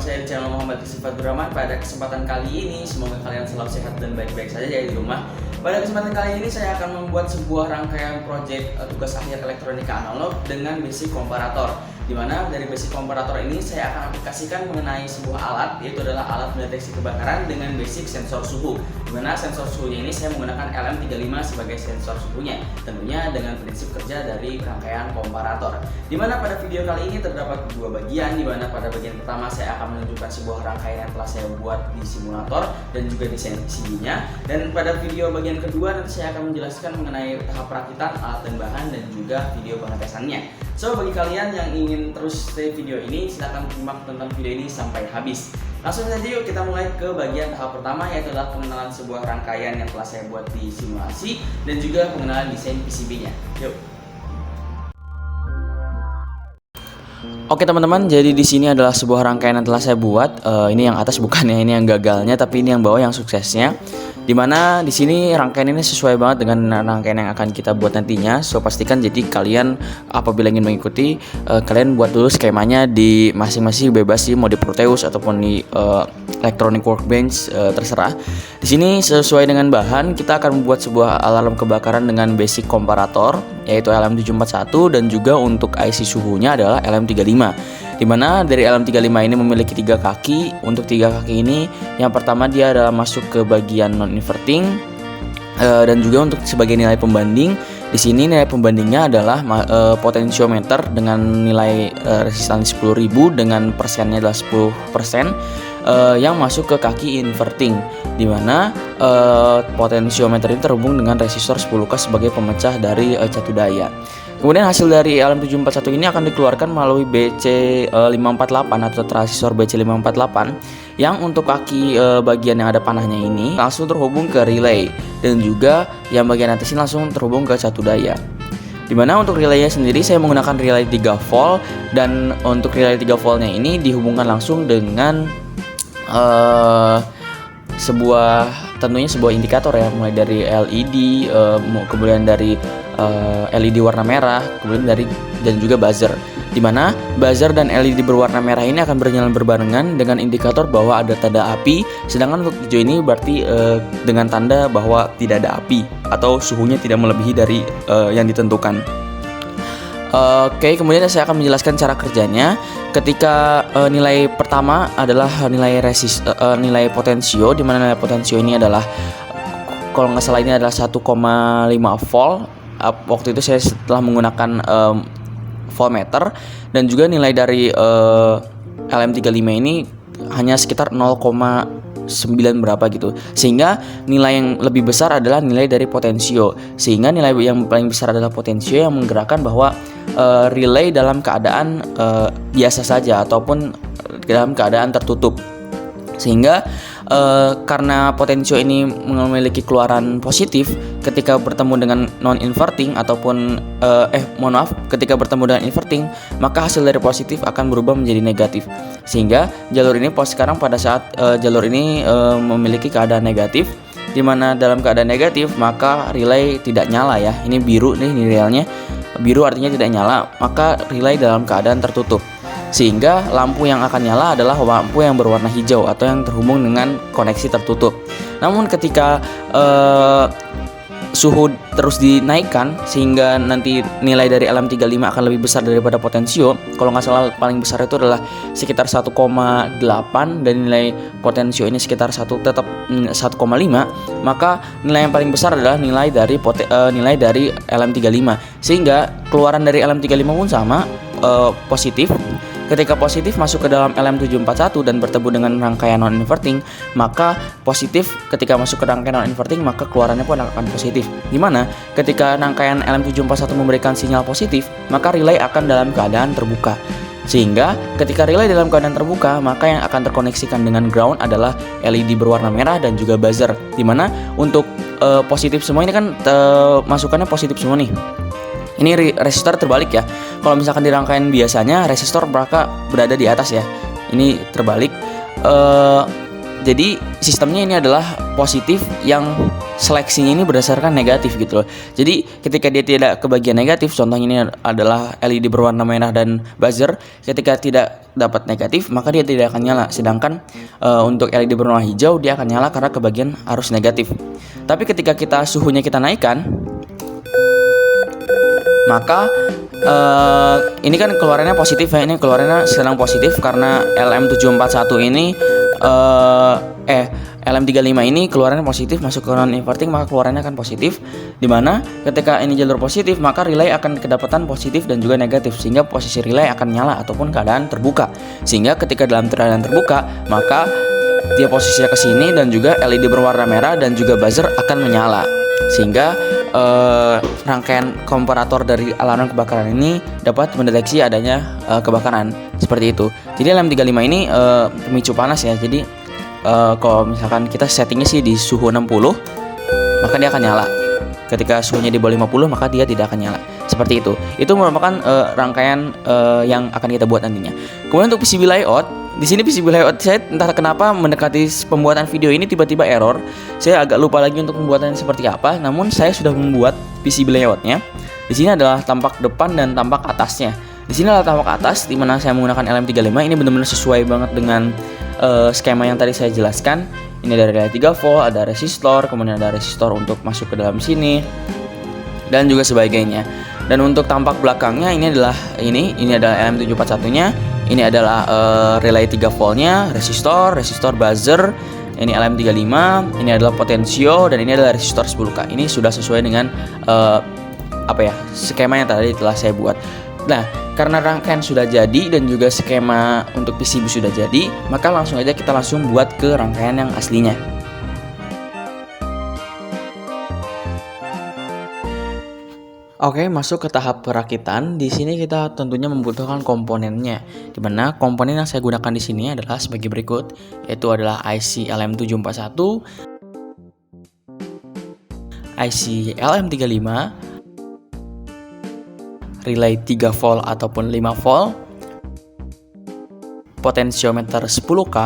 saya di channel Muhammad Sifat Rahman. Pada kesempatan kali ini, semoga kalian selalu sehat dan baik-baik saja di rumah. Pada kesempatan kali ini, saya akan membuat sebuah rangkaian proyek tugas akhir elektronika analog dengan basic komparator. Dimana dari basic komparator ini saya akan aplikasikan mengenai sebuah alat, yaitu adalah alat mendeteksi kebakaran dengan basic sensor suhu. Dimana sensor suhunya ini saya menggunakan LM35 sebagai sensor suhunya, tentunya dengan prinsip kerja dari rangkaian komparator. Dimana pada video kali ini terdapat dua bagian, dimana pada bagian pertama saya akan menunjukkan sebuah rangkaian yang telah saya buat di simulator dan juga desain PCB-nya, dan pada video bagian kedua nanti saya akan menjelaskan mengenai tahap perakitan alat dan bahan dan juga video pengetesannya. So, bagi kalian yang ingin terus stay video ini, silahkan simak tentang video ini sampai habis. Langsung saja yuk kita mulai ke bagian tahap pertama, yaitu adalah pengenalan sebuah rangkaian yang telah saya buat di simulasi dan juga pengenalan desain PCB-nya. Yuk. Oke teman-teman, jadi di sini adalah sebuah rangkaian yang telah saya buat. Ini yang atas bukannya ini yang gagalnya, tapi ini yang bawah yang suksesnya. Dimana di sini rangkaian ini sesuai banget dengan rangkaian yang akan kita buat nantinya. So pastikan jadi kalian apabila ingin mengikuti, kalian buat dulu skemanya di masing-masing, bebas sih mau di Proteus ataupun di Electronic Workbench, terserah. Di sini sesuai dengan bahan kita akan membuat sebuah alarm kebakaran dengan basic komparator, yaitu LM741, dan juga untuk IC suhunya adalah LM35. Dimana dari LM35 ini memiliki 3 kaki. Untuk 3 kaki ini, yang pertama dia adalah masuk ke bagian non inverting, dan juga untuk sebagai nilai pembanding. Di sini nilai pembandingnya adalah potensiometer dengan nilai resistansi 10.000 dengan persennya adalah 10%, yang masuk ke kaki inverting, dimana potensiometer ini terhubung dengan resistor 10K sebagai pemecah dari catu daya. Kemudian hasil dari LM741 ini akan dikeluarkan melalui BC548 atau transistor BC548, yang untuk kaki bagian yang ada panahnya ini langsung terhubung ke relay, dan juga yang bagian atas ini langsung terhubung ke catu daya. Dimana untuk relaynya sendiri saya menggunakan relay 3 volt, dan untuk relay 3 voltnya ini dihubungkan langsung dengan tentunya sebuah indikator ya, mulai dari LED, kemudian dari LED warna merah, kemudian dan juga buzzer. Dimana buzzer dan LED berwarna merah ini akan berjalan berbarengan dengan indikator bahwa ada tanda api, sedangkan untuk hijau ini berarti dengan tanda bahwa tidak ada api atau suhunya tidak melebihi dari yang ditentukan. Oke, kemudian saya akan menjelaskan cara kerjanya. Ketika nilai pertama adalah nilai nilai potensio, di mana nilai potensio ini adalah, kalau nggak salah ini adalah 1,5 volt. Waktu itu saya setelah menggunakan voltmeter, dan juga nilai dari LM35 ini hanya sekitar 0,9 berapa gitu, sehingga nilai yang lebih besar adalah nilai dari potensio, sehingga nilai yang paling besar adalah potensio yang menggerakkan bahwa relay dalam keadaan biasa saja ataupun dalam keadaan tertutup. Sehingga karena potensio ini memiliki keluaran positif, ketika bertemu dengan non inverting ataupun ketika bertemu dengan inverting, maka hasil dari positif akan berubah menjadi negatif. Sehingga jalur ini sekarang pada saat jalur ini memiliki keadaan negatif, di mana dalam keadaan negatif maka relay tidak nyala ya. Ini biru nih, ini realnya biru artinya tidak nyala, maka relay dalam keadaan tertutup. Sehingga lampu yang akan nyala adalah lampu yang berwarna hijau atau yang terhubung dengan koneksi tertutup. Namun ketika suhu terus dinaikkan sehingga nanti nilai dari LM35 akan lebih besar daripada potensio, kalau nggak salah paling besar itu adalah sekitar 1,8, dan nilai potensio ini sekitar tetap 1,5, maka nilai yang paling besar adalah nilai dari LM35, sehingga keluaran dari LM35 pun sama, positif. Ketika positif masuk ke dalam LM741 dan bertemu dengan rangkaian non-inverting, maka positif ketika masuk ke rangkaian non-inverting, maka keluarannya pun akan positif. Dimana ketika rangkaian LM741 memberikan sinyal positif, maka relay akan dalam keadaan terbuka. Sehingga ketika relay dalam keadaan terbuka, maka yang akan terkoneksikan dengan ground adalah LED berwarna merah dan juga buzzer. Dimana untuk positif semua ini kan masukannya positif semua nih. Ini resistor terbalik ya. Kalau misalkan di rangkaian biasanya resistor berada di atas ya. Ini terbalik. Jadi sistemnya ini adalah positif yang seleksinya ini berdasarkan negatif gitu loh. Jadi ketika dia tidak kebagian negatif, contohnya ini adalah LED berwarna merah dan buzzer, ketika tidak dapat negatif maka dia tidak akan nyala. Sedangkan untuk LED berwarna hijau dia akan nyala karena kebagian arus negatif. Tapi ketika suhunya kita naikkan, maka ini kan keluarannya positif ya, ini keluarannya sedang positif karena LM741 ini LM35 ini keluarannya positif, masuk ke non inverting maka keluarannya akan positif, dimana ketika ini jalur positif maka relay akan kedapatan positif dan juga negatif, sehingga posisi relay akan nyala ataupun keadaan terbuka. Sehingga ketika dalam keadaan terbuka maka dia posisinya ke sini dan juga LED berwarna merah dan juga buzzer akan menyala, sehingga rangkaian komparator dari alarm kebakaran ini dapat mendeteksi adanya kebakaran seperti itu. Jadi LM35 ini pemicu panas ya. Jadi kalau misalkan kita settingnya sih di suhu 60, maka dia akan nyala. Ketika suhunya di bawah 50 maka dia tidak akan nyala. Seperti itu. Itu merupakan rangkaian yang akan kita buat nantinya. Kemudian untuk PCB layout, di sini PCB layout saya entah kenapa mendekati pembuatan video ini tiba-tiba error. Saya agak lupa lagi untuk pembuatannya seperti apa. Namun saya sudah membuat PCB layoutnya. Di sini adalah tampak depan dan tampak atasnya. Di sini adalah tampak atas, di mana saya menggunakan LM35. Ini benar-benar sesuai banget dengan skema yang tadi saya jelaskan. Ini ada relay 3 volt, ada resistor, kemudian ada resistor untuk masuk ke dalam sini dan juga sebagainya. Dan untuk tampak belakangnya ini adalah LM741-nya. Ini adalah relay 3 voltnya, resistor buzzer. Ini LM35, ini adalah potensio, dan ini adalah resistor 10K. Ini sudah sesuai dengan skema yang tadi telah saya buat. Nah, karena rangkaian sudah jadi dan juga skema untuk PCB sudah jadi, maka langsung aja kita buat ke rangkaian yang aslinya. Oke, masuk ke tahap perakitan. Di sini kita tentunya membutuhkan komponennya. Di mana komponen yang saya gunakan di sini adalah sebagai berikut, yaitu adalah IC LM741, IC LM35, relay 3 volt ataupun 5 volt, potensiometer 10K,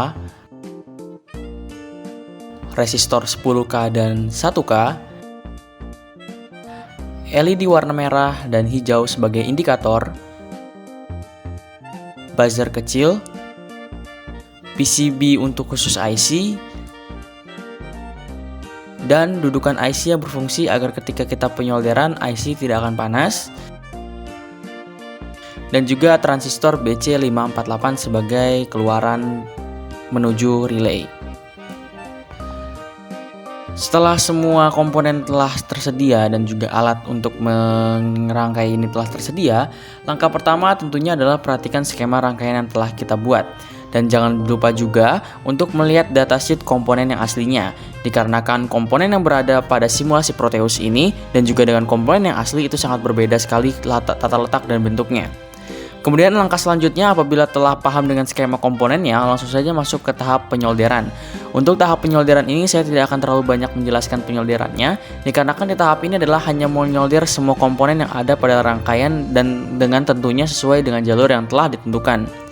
resistor 10K dan 1K, LED warna merah dan hijau sebagai indikator, buzzer kecil, PCB untuk khusus IC, dan dudukan IC yang berfungsi agar ketika kita penyolderan IC tidak akan panas, dan juga transistor BC548 sebagai keluaran menuju relay. Setelah semua komponen telah tersedia dan juga alat untuk merangkai ini telah tersedia, langkah pertama tentunya adalah perhatikan skema rangkaian yang telah kita buat. Dan jangan lupa juga untuk melihat datasheet komponen yang aslinya, dikarenakan komponen yang berada pada simulasi Proteus ini dan juga dengan komponen yang asli itu sangat berbeda sekali tata letak dan bentuknya. Kemudian langkah selanjutnya, apabila telah paham dengan skema komponennya, langsung saja masuk ke tahap penyolderan. Untuk tahap penyolderan ini saya tidak akan terlalu banyak menjelaskan penyolderannya, dikarenakan di tahap ini adalah hanya menyolder semua komponen yang ada pada rangkaian dan dengan tentunya sesuai dengan jalur yang telah ditentukan.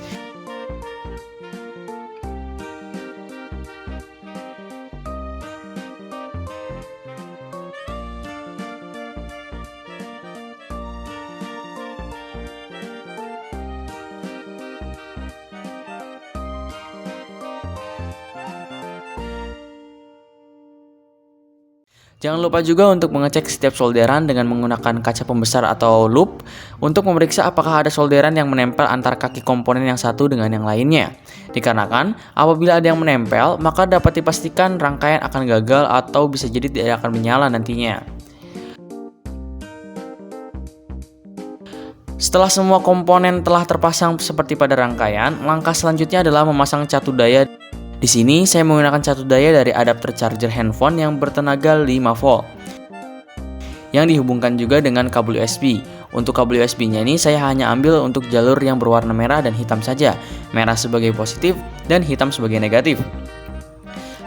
Jangan lupa juga untuk mengecek setiap solderan dengan menggunakan kaca pembesar atau loop untuk memeriksa apakah ada solderan yang menempel antar kaki komponen yang satu dengan yang lainnya. Dikarenakan apabila ada yang menempel, maka dapat dipastikan rangkaian akan gagal atau bisa jadi tidak akan menyala nantinya. Setelah semua komponen telah terpasang seperti pada rangkaian, langkah selanjutnya adalah memasang catu daya. Di sini saya menggunakan catu daya dari adapter charger handphone yang bertenaga 5 volt yang dihubungkan juga dengan kabel USB. Untuk kabel USB-nya ini saya hanya ambil untuk jalur yang berwarna merah dan hitam saja, merah sebagai positif dan hitam sebagai negatif.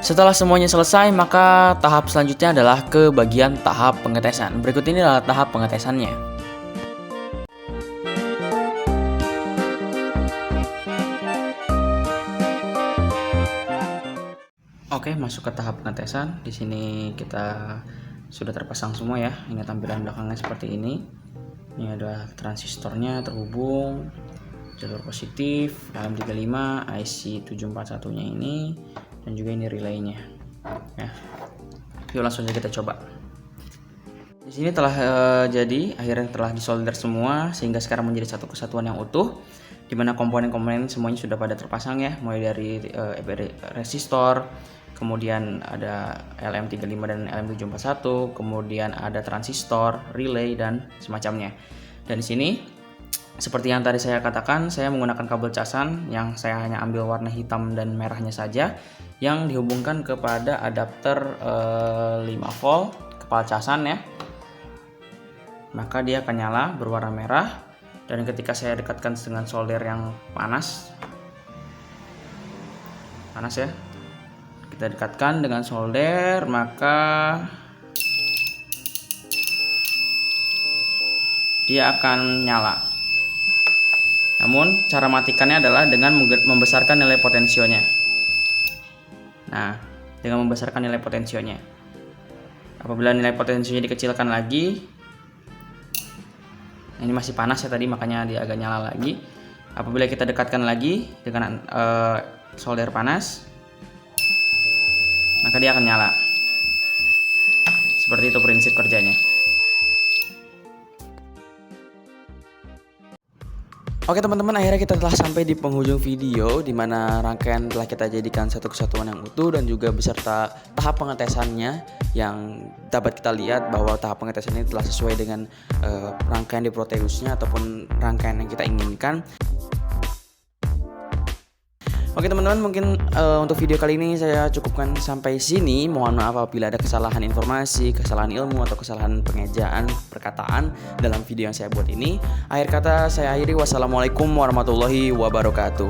Setelah semuanya selesai, maka tahap selanjutnya adalah ke bagian tahap pengetesan. Berikut ini adalah tahap pengetesannya. Oke, masuk ke tahap pengetesan. Di sini kita sudah terpasang semua ya. Ini tampilan belakangnya seperti ini. Ini adalah transistornya terhubung, jalur positif, LM35, IC 741-nya ini, dan juga ini relaynya. Ya. Yuk langsung saja kita coba. Di sini telah jadi, akhirnya telah disolder semua sehingga sekarang menjadi satu kesatuan yang utuh, di mana komponen-komponen semuanya sudah pada terpasang ya, mulai dari resistor, kemudian ada LM35 dan LM741, kemudian ada transistor, relay dan semacamnya. Dan di sini seperti yang tadi saya katakan, saya menggunakan kabel casan yang saya hanya ambil warna hitam dan merahnya saja, yang dihubungkan kepada adapter 5 volt kepala casan ya. Maka dia akan nyala berwarna merah, dan ketika saya dekatkan dengan solder yang panas ya, kita dekatkan dengan solder, maka dia akan nyala. Namun cara matikannya adalah dengan membesarkan nilai potensionya. Nah, dengan membesarkan nilai potensionya. Apabila nilai potensinya dikecilkan lagi, ini masih panas ya tadi, makanya dia agak nyala lagi. Apabila kita dekatkan lagi dengan solder panas, maka dia akan nyala. Seperti itu prinsip kerjanya. Oke teman-teman, akhirnya kita telah sampai di penghujung video, di mana rangkaian telah kita jadikan satu kesatuan yang utuh dan juga beserta tahap pengetesannya, yang dapat kita lihat bahwa tahap pengetesan ini telah sesuai dengan rangkaian di Proteusnya ataupun rangkaian yang kita inginkan. Oke teman-teman, mungkin untuk video kali ini saya cukupkan sampai sini. Mohon maaf apabila ada kesalahan informasi, kesalahan ilmu, atau kesalahan pengejaan perkataan dalam video yang saya buat ini. Akhir kata saya akhiri, wassalamualaikum warahmatullahi wabarakatuh.